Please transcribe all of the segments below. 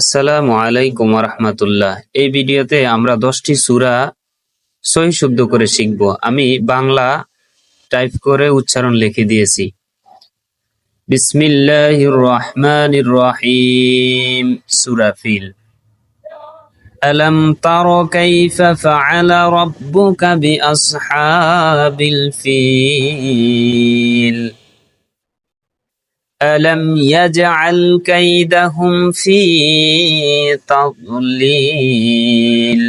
আসসালামু আলাইকুম ওয়া রাহমাতুল্লাহ। এই ভিডিওতে আমরা 10টি সূরা সহি শুদ্ধ করে শিখব। আমি বাংলা টাইপ করে উচ্চারণ লিখে দিয়েছি। বিসমিল্লাহির রহমানির রহিম। সূরা ফিল। আলাম তারা কাইফা ফাআলা রাব্বুকা বিআসহাবিল ফিল। ألم يجعل كيدهم في تضليل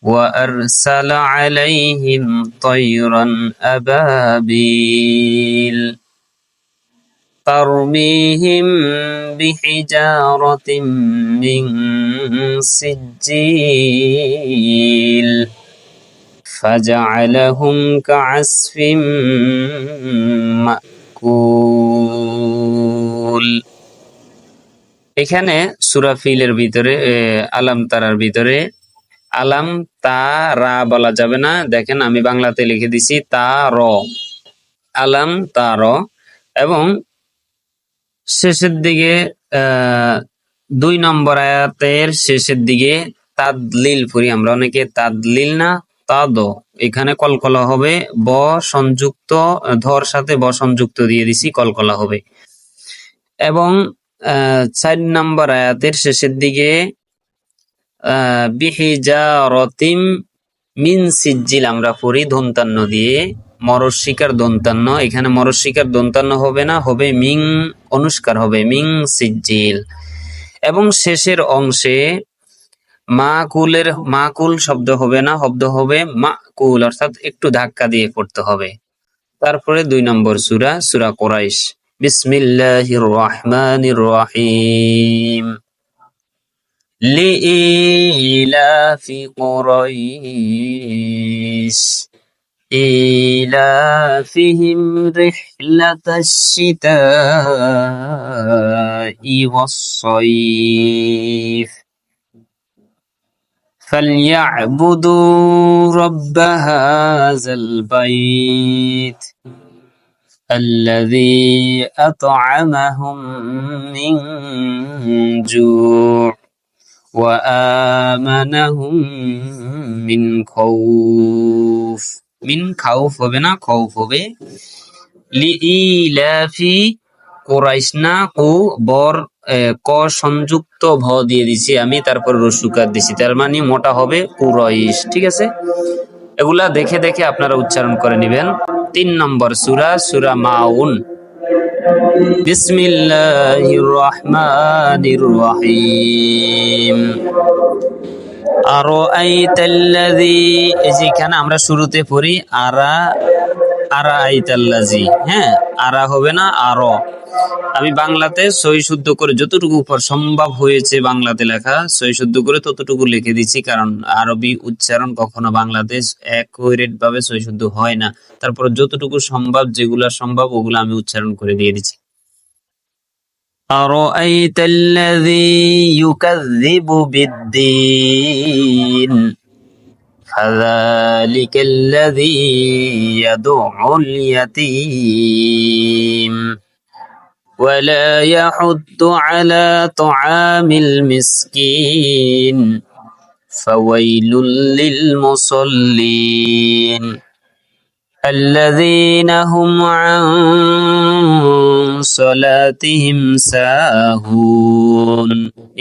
وأرسل عليهم طيرا أبابيل ترميهم بحجارة من سجيل فجعلهم كعصف মাকুল। এখানে সূরা ফিলের ভিতরে আলাম তারার ভিতরে আলাম তারা বলা যাবে না। দেখেন আমি বাংলাতে লিখে দিছি তার, আলাম তার, এবং শেষের দিকে 2 নম্বর আয়াতের শেষের দিকে তাদলিল পড়ি আমরা, অনেকে তাদলিল না তাদ, এখানে কলকলা হবে, ব সংযুক্ত, ধর সাথে ব সংযুক্ত দিয়ে দিছি, কলকলা হবে। এবং 4 নম্বর আয়াতের শেষের দিকে বিহিজারতিম মিন সিজ্জিল আমরা পড়ি দন্তান্ন দিয়ে, মরস্বীকার দন্তান্ন। এখানে মরস্বীকার দন্তান্ন হবে না, হবে মিং অনুষ্কার হবে, মিং সিজ্জিল। এবং শেষের অংশে মাকুলের মাকুল শব্দ হবে না, শব্দ হবে মাকুল, অর্থাৎ একটু ধাক্কা দিয়ে পড়তে হবে। তারপরে 2 নম্বর সূরা, সূরা কুরাইশ। বিসমিল্লাহির রহমানির রহিম। লিইলাফি কুরাইশ ইলাফিহিম রিহলাতাশ শিতাই ওয়াস-সাইফ فليعبدوا رب هذا البيت الذي أطعمهم من جوع وآمنهم من خوف। মিন খাউফ হবে না, খৌফ হবে। লিইলাফি কুরাইশ না, কু বর ক সংযুক্ত ভ দিয়ে দিছি আমি, তারপর রসুকার দিছি, তার মানে মোটা হবে কুরাইশ। ঠিক আছে, এগুলা দেখে দেখে আপনারা উচ্চারণ করে নেবেন। 3 নম্বর সূরা, সূরা মাউন। বিসমিল্লাহির রহমানির রহিম। আরাআইতাল্লাযী, যেখানে আমরা শুরুতে পড়ি আরা, আরাআইতাল্লাযী, হ্যাঁ, আরা হবে না, আর। আমি বাংলাতে সহি শুদ্ধ করে যতটুকু উপর সম্ভব হয়েছে বাংলাতে লেখা, সহি শুদ্ধ করে ততটুকু লিখে দিচ্ছি, কারণ আরবি উচ্চারণ কখনো বাংলাতে একই ভাবে সহি শুদ্ধ হয় না। তারপর যতটুকু সম্ভব, যেগুলা সম্ভব ওগুলো আমি উচ্চারণ করে দিয়ে দিচ্ছি। আরাআইতাল্লাযী ইউকাযযিবু বিদ্দীন ফাযালিকাল্লাযী ইয়াদউল ইয়াতীম ولا يحض على طعام المسكين فويل للمصلين الذين هم عن صلاتهم ساهون।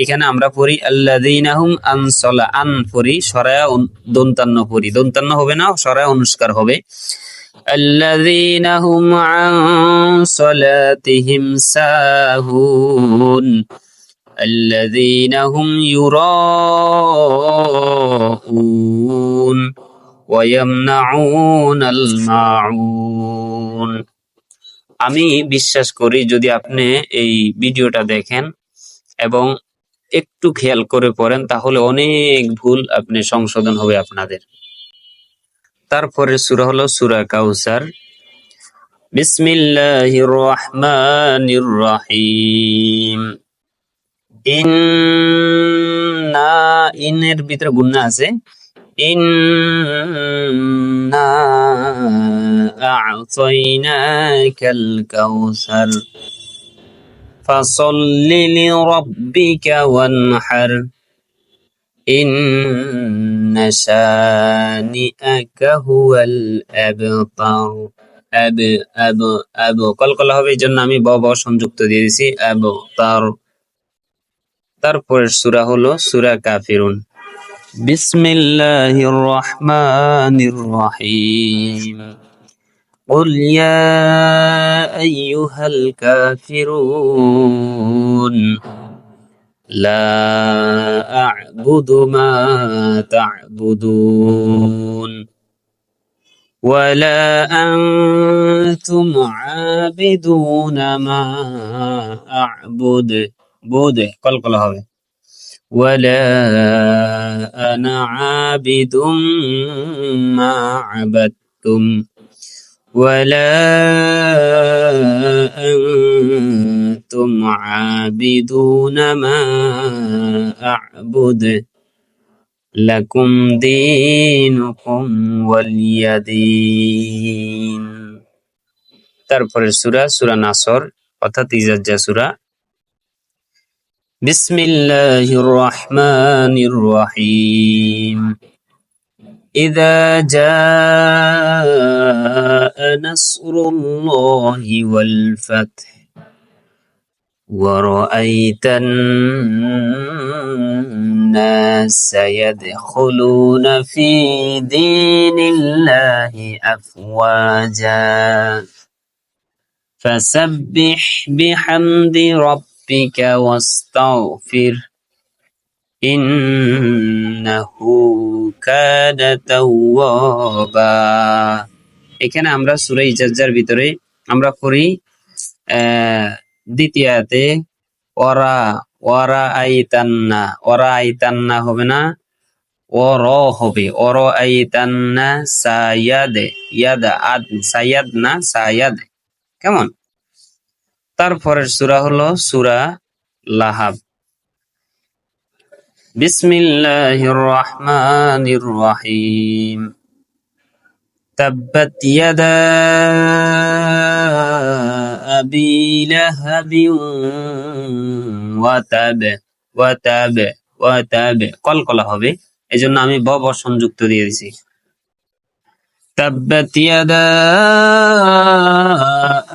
এখানে আমরা পড়ি আল্লাযীনা হুম আন সলা, আন পড়ি, সরায়া দন্তান্ন পড়ি, দন্তান্ন হবে না, সরায়া অনুষ্কার হবে। الذين هم عن صلاتهم ساهون الذين هم يراءون ويمنعون الماعون। আমি বিশ্বাস করি যদি আপনি এই ভিডিওটা দেখেন এবং একটু খেয়াল করে পড়েন, তাহলে অনেক ভুল আপনি সংশোধন হবে আপনাদের। তারপরে সূরা হলো সূরা কাউসার। বিসমিল্লাহির রহমানির রহিম। ইন্না, ইনের ভিতরে গুন্না আছে, ইন্না আ'তাইনাকাল কাউসার ফাসাল্লি লিরাব্বিকা ওয়ানহার ইন্না শানিআকা হুয়াল আবতার। আব আব আব কলকলা হবে, এই জন্য আমি ব ব সংযুক্ত দিয়ে দিছি, আবতার। তারপরের সূরা হলো সূরা কাফিরুন। বিসমিল্লাহির রহমানির রহিম। قل يا أيها الكافرون لا أعبد ما تعبدون ولا أنتم عابدون ما أعبد بود قلقلة হবে ولا أنا عابد ما عبدتم ولا أنتم عابدون ما أعبد لكم دينكم ولي دين। তারপরের সূরা সূরা নাসর অর্থাৎ ইজাজ্জা সূরা। বিসমিল্লাহির রহমানির রহিম। إذا جاء نصر الله والفتح ورأيت الناس يدخلون في دين الله أفواجا فسبح بحمد ربك واستغفر ইন্নাহু কানা তাওয়াবা। এখানে আমরা সূরা ইজাজ্জার ভিতরে আমরা পড়ি দ্বিতীয় আয়াতে ওয়ারা আইতান্না হবে না, হবে আইতান্না সায়াদ না সায়াদ, কেমন? তারপরের সূরা হলো সূরা লাহাব। বিসমিল্লাহির রহমানির রহিম। তাব্বাত ইয়াদা আবি লাহাবিন ওয়া তাব কলকলা হবে, এজন্য আমি ব সংযুক্ত দিয়ে দিছি। তাব্বাত ইয়াদা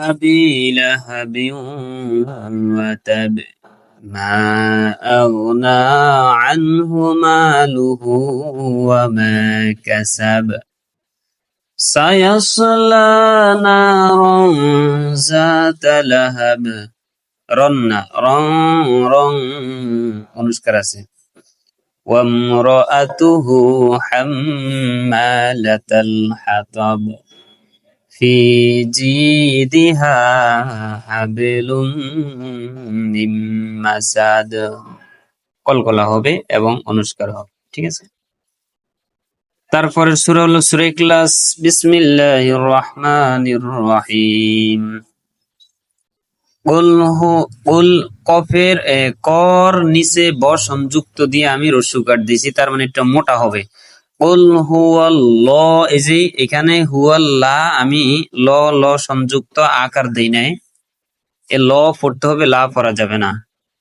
আবি লাহাবিন ওয়া তাব ما أغنى عنه ماله وما كسب سيصلى نارا ذات لهب রং অনুষ্কার আছে। وامرأته حمالة الحطب في جيدها حبل من مسد কলকলা হবে এবং অনুষ্কার হবে, ঠিক আছে। তারপরের সূরা হলো সূরা ইখলাস। বিসমিল্লাহির রহমানির রহিম। কুল কফের কর নিচে ব সংযুক্ত দিয়ে আমি রস্যকার দিয়েছি, তার মানে একটা মোটা হবে। কুল হুয়াল্লাহ, এই যে এখানে হুয়াল্লাহ আমি ল সংযুক্ত আকার দেই নাই, এ ল পড়তে হবে, লা পড়া যাবে না।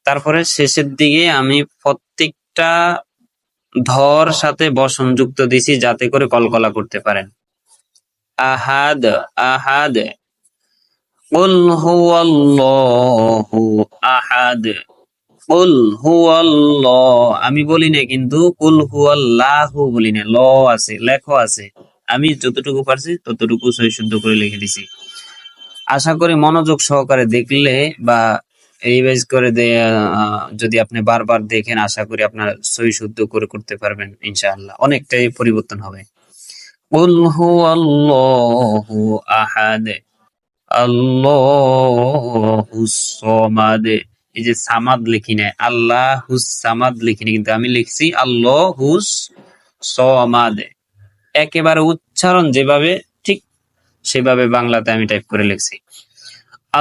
তারপরে শেষের দিকে আমি প্রত্যেকটা ধর সাথে ব সংযুক্ত দিছি যাতে করে কলকলা করতে পারেন। আহাদ আহাদ কুল হুয়াল্লাহু আহাদ কুল হুয়াল্লাহ আমি বলি না, কিন্তু কুল হুয়াল্লাহু বলি না, ল আছে, লেখো আছে, আমি যতটুকু পারছি ততটুকু সহি শুদ্ধ করে লিখে দিছি। আশা করি মনোযোগ সহকারে দেখলে বা রিভাইজ করে যদি আপনি বারবার দেখেন, আশা করি আপনার সহি শুদ্ধ করে করতে পারবেন ইনশাআল্লাহ, অনেকটাই পরিবর্তন হবে। কুল হুয়াল্লাহু আহাদ আল্লাহুস সামাদ, এই যে সামাদ লিখি না, আল্লাহুস সামাদ লিখিনি, কিন্তু আমি লিখছি আল্লাহুস সামাদ। একেবারে উচ্চারণ যেভাবে ঠিক সেভাবে বাংলাতে আমি টাইপ করে লিখছি।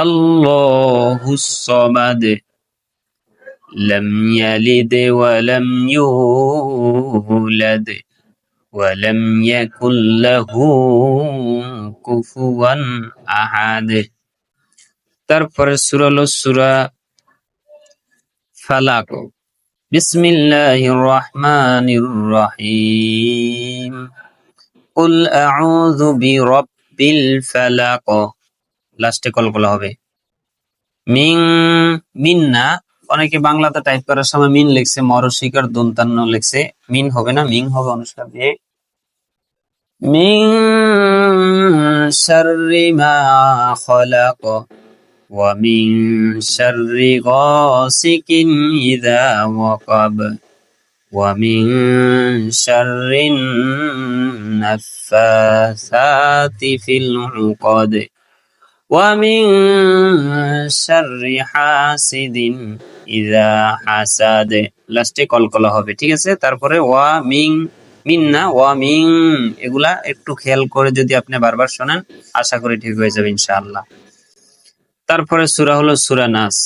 আল্লাহুস সামাদ লাম ইয়ালিদ ওয়া লাম ইউলাদ ওয়া লাম ইয়াকুল লাহু কুফুয়ান আহাদ। তারপরে সূরা হলো সূরা ফালাক। বিসমিল্লাহির রহমানির রহিম। কুল আউযু বিরাব্বিল ফালাক। লাস্টে কলকলা হবে। মিন না, অনেকে বাংলাতে টাইপ করার সময় মিন লিখছে, মরশিকার দন্তান্ন লিখছে, মিন হবে না, মিং হবে অনুষ্কার দিয়ে। মিন শাররি মা খলাক ওয়া মিন শাররি গাসিকিন ইযা ওয়াকাব ওয়া মিন শাররিন নাফাসাতি ফিল উকাদ ওয়া মিন শাররি হাসিদিন ইযা হাসাদ। লাস্টে কলকলা হবে, ঠিক আছে। তারপরে ওয়া মিন না, ওয়া মিন, এগুলা একটু খেয়াল করে যদি আপনি বারবার শোনেন, আশা করি ঠিক হয়ে যাবে ইনশাআল্লাহ। তারপরে সূরা হলো সূরা নাস।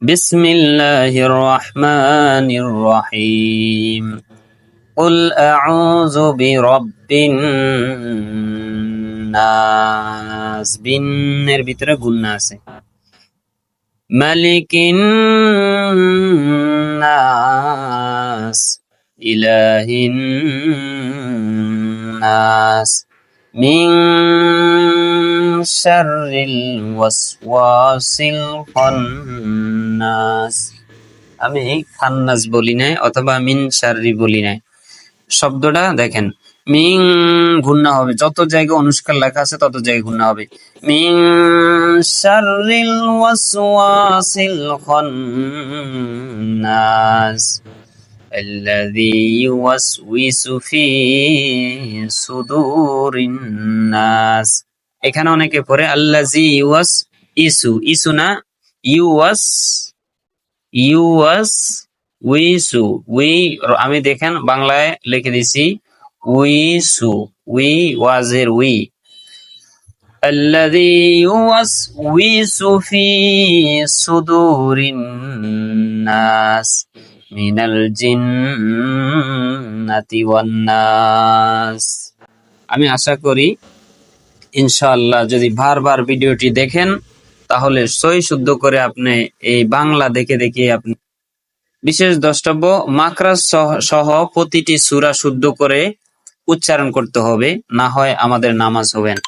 বিসমিল্লাহির রহমানির রহিম। কুল আউযু বিরাব্বিন নাস। বিনের ভিতরে গুন্না আছে। মালিকিন নাস, ইলাহিন নাস, মিন শাররিল ওয়াসওয়াসিল খান্নাস। আমি খান্নাস বলি নাই অথবা মিন শাররি বলি নাই। শব্দটা দেখেন, মিং গুন্না হবে, যত জায়গায় অনুষ্কার লেখা আছে তত জায়গায় গুন্না হবে। মিন শাররিল ওয়াসওয়াসিল খান্নাস আল্লাযী ইউওয়াসউইসু ফি সুদুরিন নাস। এখানে অনেকে পড়ে আল্লাযী ইউওয়াসইসু, ইসু না, ইউওয়াসউইসু, আমি দেখেন বাংলায় লিখে দিছি উইসু, ওয়াজের উই। আল্লাযী ইউওয়াসউইসু ফি সুদুরিন নাস মিনাল জিন্নাতি ওয়ান নাস। আমি আশা করি ইনশাআল্লাহ যদি বারবার ভিডিওটি দেখেন তাহলে সহি শুদ্ধ করে আপনি এই বাংলা দেখে দেখে আপনি। বিশেষ দ্রষ্টব্য, মাখরাজ সহ প্রতিটি সূরা শুদ্ধ করে উচ্চারণ করতে হবে, না হয় আমাদের নামাজ হবে না।